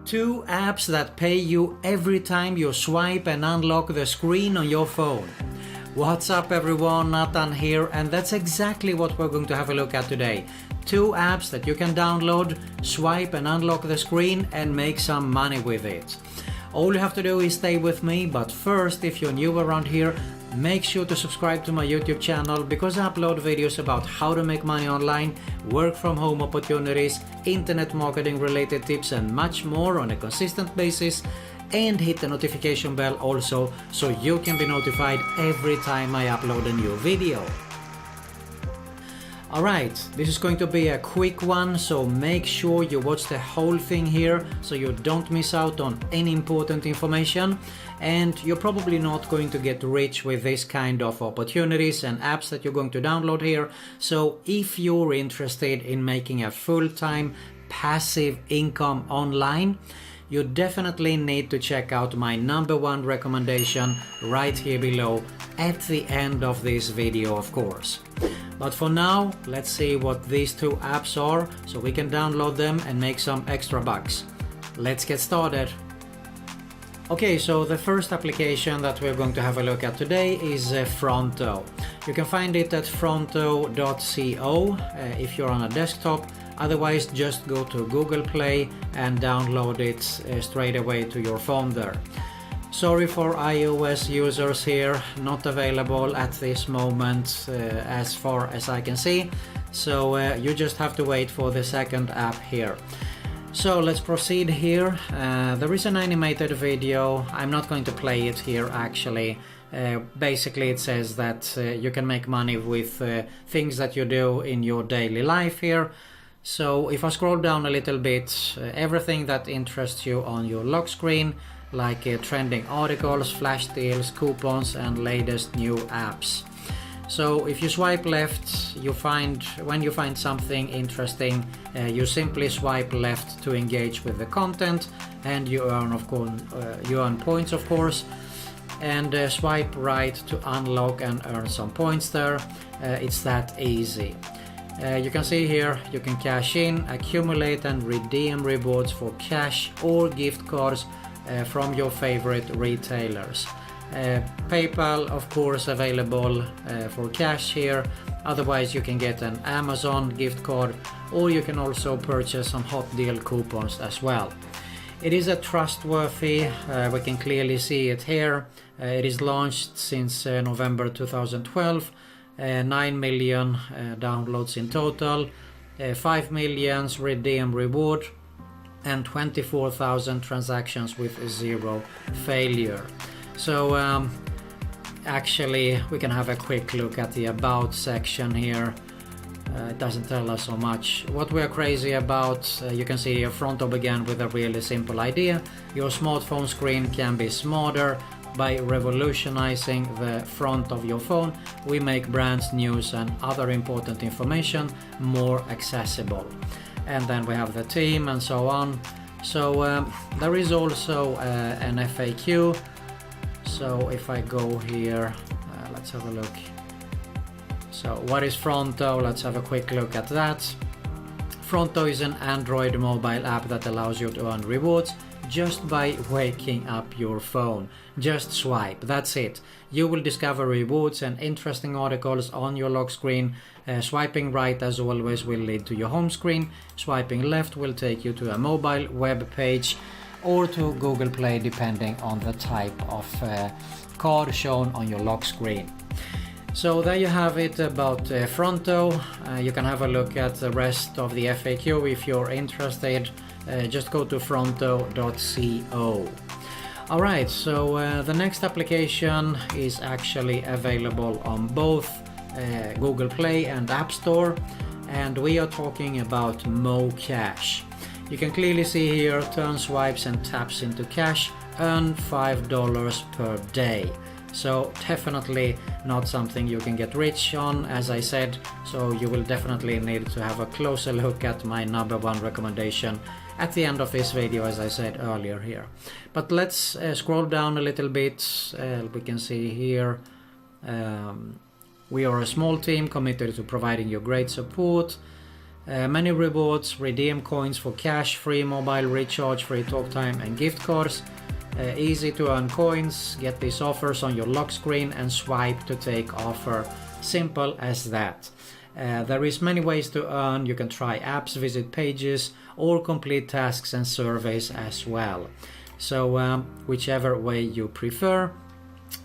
2 apps that pay you every time you swipe and unlock the screen on your phone. What's up everyone, Nathan here, and that's exactly what we're going to have a look at today. 2 apps that you can download, swipe and unlock the screen and make some money with it. All you have to do is stay with me, but first, if you're new around here, make sure to subscribe to my YouTube channel because I upload videos about how to make money online, work from home opportunities, internet marketing related tips and much more on a consistent basis, and hit the notification bell also so you can be notified every time I upload a new video. Alright, this is going to be a quick one, so make sure you watch the whole thing here so you don't miss out on any important information. And you're probably not going to get rich with this kind of opportunities and apps that you're going to download here. So if you're interested in making a full-time passive income online, you definitely need to check out my #1 recommendation right here below at the end of this video, of course. But for now, let's see what these 2 apps are so we can download them and make some extra bucks. Let's get started. Okay, so the first application that we're going to have a look at today is Fronto. You can find it at fronto.co if you're on a desktop. Otherwise, just go to Google Play and download it straight away to your phone there. Sorry for iOS users here, not available at this moment as far as I can see. So you just have to wait for the second app here. So let's proceed here. There is an animated video. I'm not going to play it here actually. Basically it says that you can make money with things that you do in your daily life here. So if I scroll down a little bit, everything that interests you on your lock screen, like trending articles, flash deals, coupons and latest new apps. So if you swipe left, when you find something interesting, you simply swipe left to engage with the content, and you earn points, of course. And swipe right to unlock and earn some points there. It's that easy. You can see here you can cash in, accumulate and redeem rewards for cash or gift cards from your favorite retailers. PayPal, of course, available for cash here. Otherwise you can get an Amazon gift card, or you can also purchase some hot deal coupons as well. It is a trustworthy, we can clearly see it here. It is launched since November 2012. 9 million downloads in total, 5 million redeem reward and 24,000 transactions with 0 failure. So actually we can have a quick look at the about section here. It doesn't tell us so much. What we are crazy about, you can see Fronto began with a really simple idea. Your smartphone screen can be smarter. By revolutionizing the front of your phone, we make brands, news and other important information more accessible. And then we have the team and so on. So there is also an FAQ. So if I go here, let's have a look. So what is Fronto? Let's have a quick look at that. Fronto is an Android mobile app that allows you to earn rewards just by waking up your phone. Just swipe, that's it. You will discover rewards and interesting articles on your lock screen. Swiping right, as always, will lead to your home screen. Swiping left will take you to a mobile web page or to Google Play, depending on the type of card shown on your lock screen. So there you have it about Fronto. You can have a look at the rest of the FAQ if you're interested. Just go to fronto.co. Alright, so the next application is actually available on both Google Play and App Store, and we are talking about MoCash. You can clearly see here, turn swipes and taps into cash, earn $5 per day. So definitely not something you can get rich on, as I said, so you will definitely need to have a closer look at my #1 recommendation at the end of this video, as I said earlier here. But let's scroll down a little bit. We can see here we are a small team committed to providing you great support. Many rewards, redeem coins for cash, free mobile recharge, free talk time and gift cards. Easy to earn coins, get these offers on your lock screen and swipe to take offer. Simple as that. There is many ways to earn. You can try apps, visit pages, or complete tasks and surveys as well. So whichever way you prefer.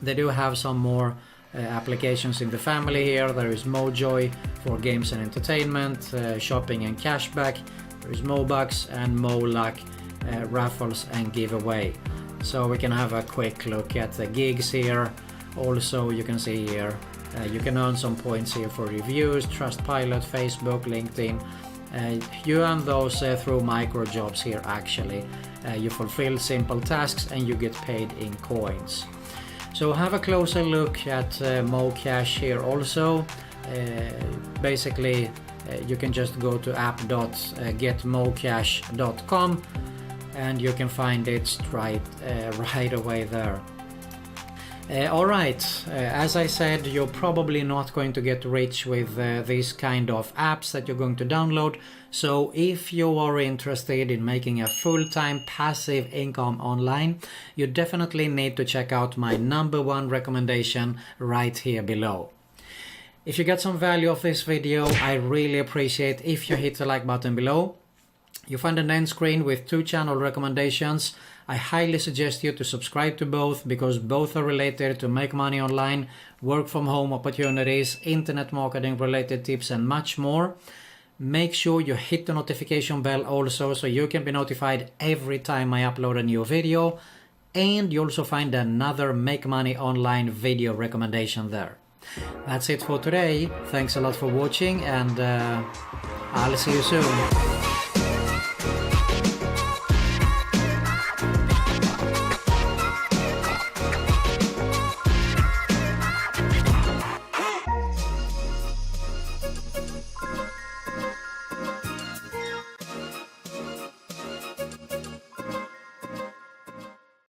They do have some more applications in the family here. There is Mojoy for games and entertainment, shopping and cashback. There is Mobucks and Moluck, raffles and giveaway. So we can have a quick look at the gigs here. Also you can see here you can earn some points here for reviews, Trustpilot, Facebook, LinkedIn. You earn those through micro jobs here actually. You fulfill simple tasks and you get paid in coins. So have a closer look at Mocash here also. Basically you can just go to app.getmocash.com and you can find it right away there. Alright, as I said, you're probably not going to get rich with these kind of apps that you're going to download. So if you are interested in making a full-time passive income online, you definitely need to check out my #1 recommendation right here below. If you get some value of this video, I really appreciate if you hit the like button below. You find an end screen with 2 channel recommendations. I highly suggest you to subscribe to both because both are related to make money online, work from home opportunities, internet marketing related tips and much more. Make sure you hit the notification bell also so you can be notified every time I upload a new video. And you also find another Make Money Online video recommendation there. That's it for today. Thanks a lot for watching and I'll see you soon.